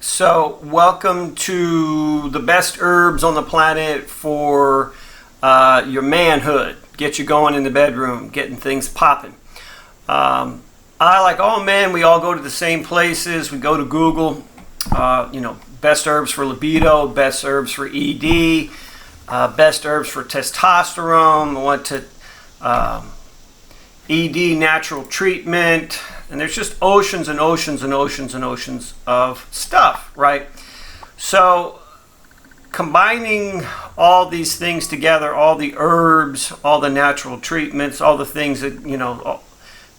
So welcome to the best herbs on the planet for your manhood. Get you going in the bedroom, getting things popping. I like all men, we all go to the same places. We go to Google, best herbs for libido, best herbs for ED, best herbs for testosterone, what to ED natural treatment, and there's just oceans and oceans and oceans and oceans of stuff, right? So combining all these things together, all the herbs, all the natural treatments, all the things that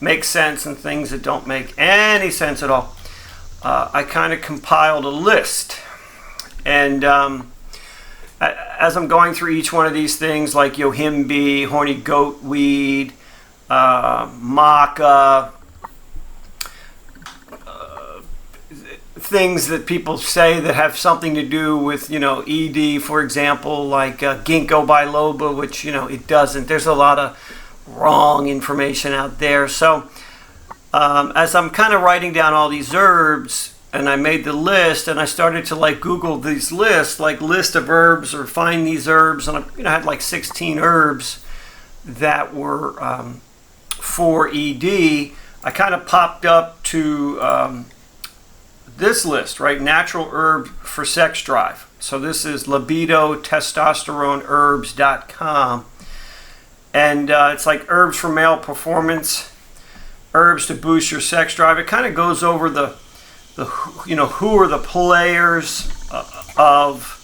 make sense and things that don't make any sense at all, I kind of compiled a list. And as I'm going through each one of these things, like yohimbe, horny goat weed, maca, things that people say that have something to do with, ED, for example, like ginkgo biloba, which, it doesn't. There's a lot of wrong information out there. So as I'm kind of writing down all these herbs, and I made the list, and I started to Google these lists, like list of herbs or find these herbs, and I had like 16 herbs that were for ED. I kind of popped up to this list, right? Natural herb for sex drive. So this is libido-testosterone-herbs.com, and it's like herbs for male performance, herbs to boost your sex drive. It kind of goes over the who are the players of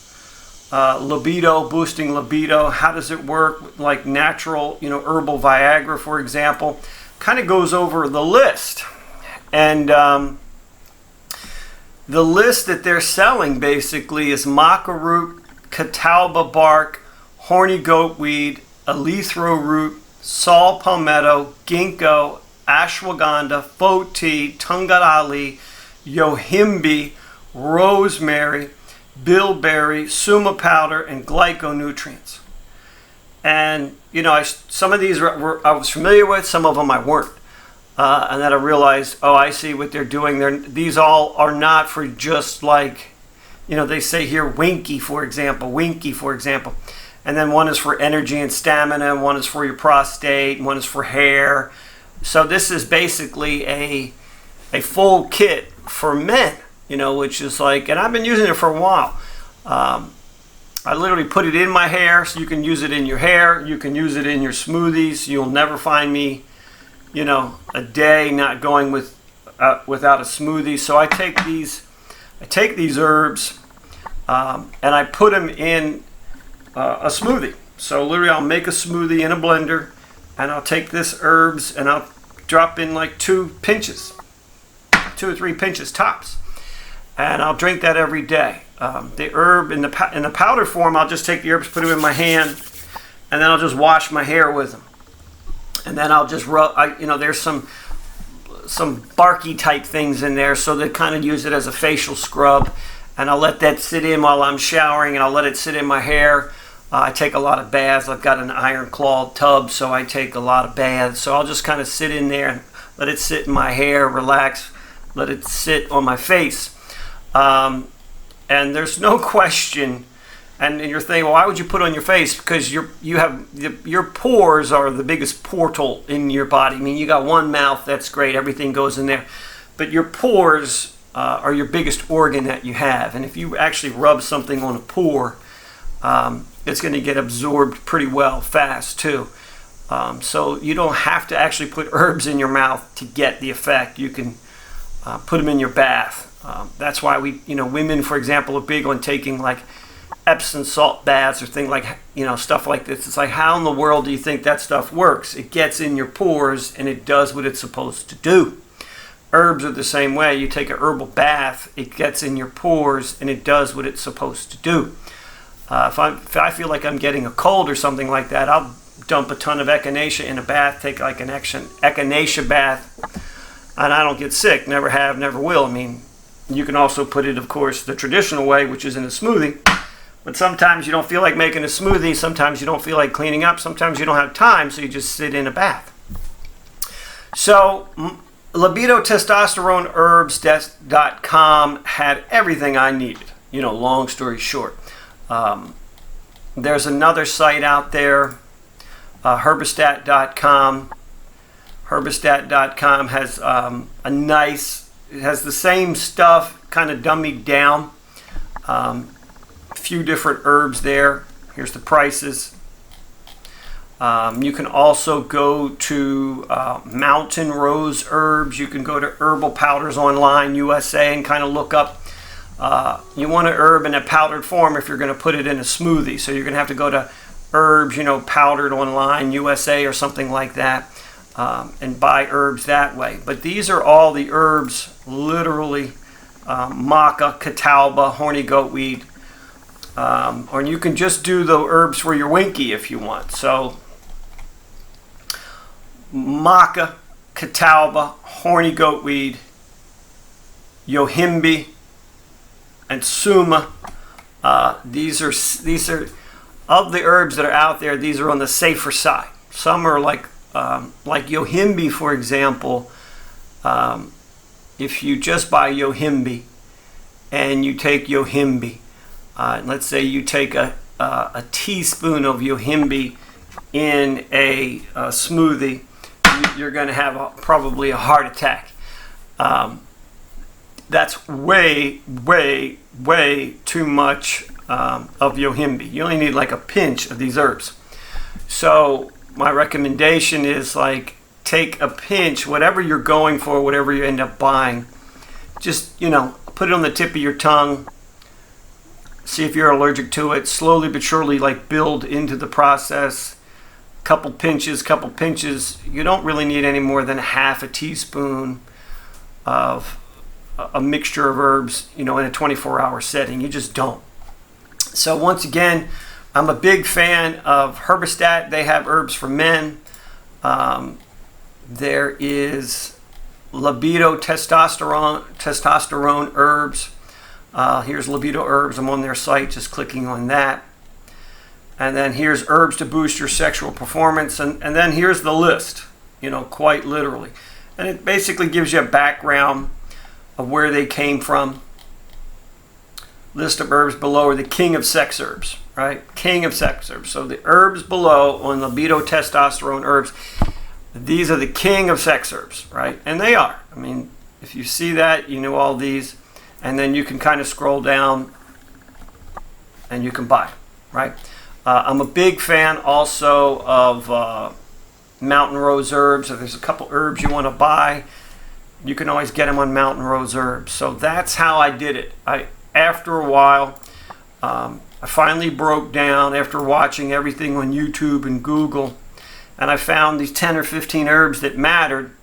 libido, boosting libido. How does it work? Like natural, herbal Viagra, for example, kind of goes over the list. And the list that they're selling basically is maca root, catalba bark, horny goat weed, alethro root, saw palmetto, ginkgo, ashwagandha, foti, Tongkat Ali, yohimbe, rosemary, bilberry, suma powder, and glyconutrients. And some of these I was familiar with, some of them I weren't. And then I realized, I see what they're doing. These all are not for just they say here winky, for example, and then one is for energy and stamina, and one is for your prostate, and one is for hair. So this is basically a full kit for men, which is and I've been using it for a while. I literally put it in my hair, so you can use it in your hair, you can use it in your smoothies. You'll never find me a day not going without a smoothie. So I take these herbs and I put them in a smoothie. So literally I'll make a smoothie in a blender, and I'll take this herbs and I'll drop in 2 or 3 pinches tops, and I'll drink that every day. The herb in the powder form, I'll just take the herbs, put them in my hand, and then I'll just wash my hair with them. And then I'll just rub, there's some barky type things in there, so they kind of use it as a facial scrub. And I'll let that sit in while I'm showering, and I'll let it sit in my hair. I take a lot of baths. I've got an iron claw tub, so I take a lot of baths. So I'll just kind of sit in there and let it sit in my hair, relax, let it sit on my face. And there's no question. And you're thinking, well, why would you put it on your face? Because your pores are the biggest portal in your body. I mean, you got one mouth, that's great, everything goes in there. But your pores are your biggest organ that you have. And if you actually rub something on a pore, it's going to get absorbed pretty well, fast too. So you don't have to actually put herbs in your mouth to get the effect. You can put them in your bath. That's why women, for example, are big on taking Epsom salt baths or things stuff like this. It's how in the world do you think that stuff works? It gets in your pores and it does what it's supposed to do. Herbs are the same way. You take a herbal bath, it gets in your pores and it does what it's supposed to do. If I feel like I'm getting a cold or something like that, I'll dump a ton of echinacea in a bath, take an echinacea bath, and I don't get sick. Never have, never will. I mean, you can also put it, of course, the traditional way, which is in a smoothie. But sometimes you don't feel like making a smoothie, sometimes you don't feel like cleaning up, sometimes you don't have time, so you just sit in a bath. So LibidoTestosteroneHerbs.com had everything I needed. Long story short. There's another site out there, Herbistat.com. Herbistat.com has it has the same stuff, kind of dummied down. A few different herbs there. Here's the prices. You can also go to Mountain Rose Herbs. You can go to Herbal Powders Online USA and kind of look up. You want an herb in a powdered form if you're going to put it in a smoothie. So you're going to have to go to Herbs, Powdered Online USA or something like that, and buy herbs that way. But these are all the herbs, literally, maca, catalba, horny goatweed, or you can just do the herbs for your winky if you want. So maca, catalba, horny goatweed, yohimbe, and suma. These are of the herbs that are out there. These are on the safer side. Some are like yohimbe, for example. If you just buy yohimbe and you take yohimbe, let's say you take a teaspoon of yohimbe in a smoothie, you're going to have probably a heart attack. That's way, way, way too much of yohimbe. You only need like a pinch of these herbs. So my recommendation is take a pinch, whatever you're going for, whatever you end up buying. Just, put it on the tip of your tongue. See if you're allergic to it. Slowly but surely, build into the process. Couple pinches. You don't really need any more than half a teaspoon of a mixture of herbs, in a 24-hour setting. You just don't. So once again, I'm a big fan of Herbistat. They have herbs for men. There is Libido Testosterone Herbs. Here's Libido Herbs. I'm on their site, just clicking on that. And then here's Herbs to Boost Your Sexual Performance. And then here's the list, quite literally. And it basically gives you a background of where they came from. List of herbs below are the king of sex herbs, right? King of sex herbs. So the herbs below on Libido Testosterone Herbs, these are the king of sex herbs, right? And they are. I mean, if you see that, you know all these. And then you can kind of scroll down and you can buy, right? I'm a big fan also of Mountain Rose Herbs. If there's a couple herbs you want to buy, you can always get them on Mountain Rose Herbs. So that's how I did it. After a while, I finally broke down after watching everything on YouTube and Google, and I found these 10 or 15 herbs that mattered.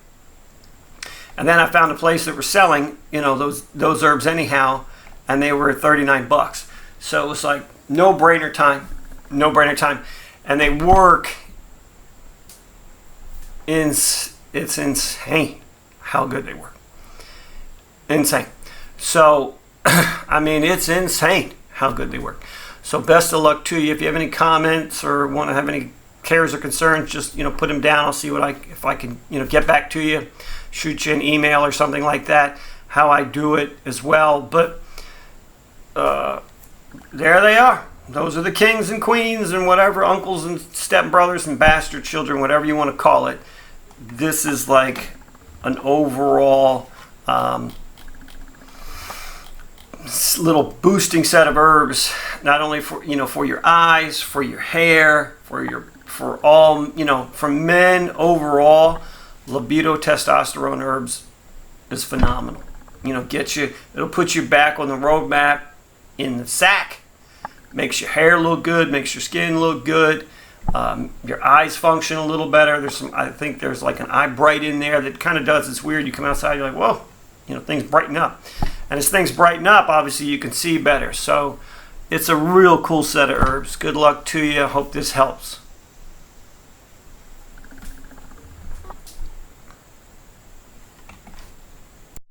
And then I found a place that were selling, those herbs anyhow, and they were $39. So it was like no-brainer time. And they work. It's insane how good they work. Insane. So, it's insane how good they work. So best of luck to you. If you have any comments or want to have any cares or concerns, just put them down. I'll see if I can get back to you, shoot you an email or something like that. How I do it as well. But there they are. Those are the kings and queens and whatever, uncles and stepbrothers and bastard children, whatever you want to call it. This is like an overall little boosting set of herbs, not only for for your eyes, for your hair, for men overall. Libido Testosterone Herbs is phenomenal. It'll put you back on the roadmap in the sack. Makes your hair look good, makes your skin look good. Your eyes function a little better. I think there's like an eye bright in there that kind of does. It's weird. You come outside, you're like, whoa, things brighten up. And as things brighten up, obviously you can see better. So it's a real cool set of herbs. Good luck to you. Hope this helps.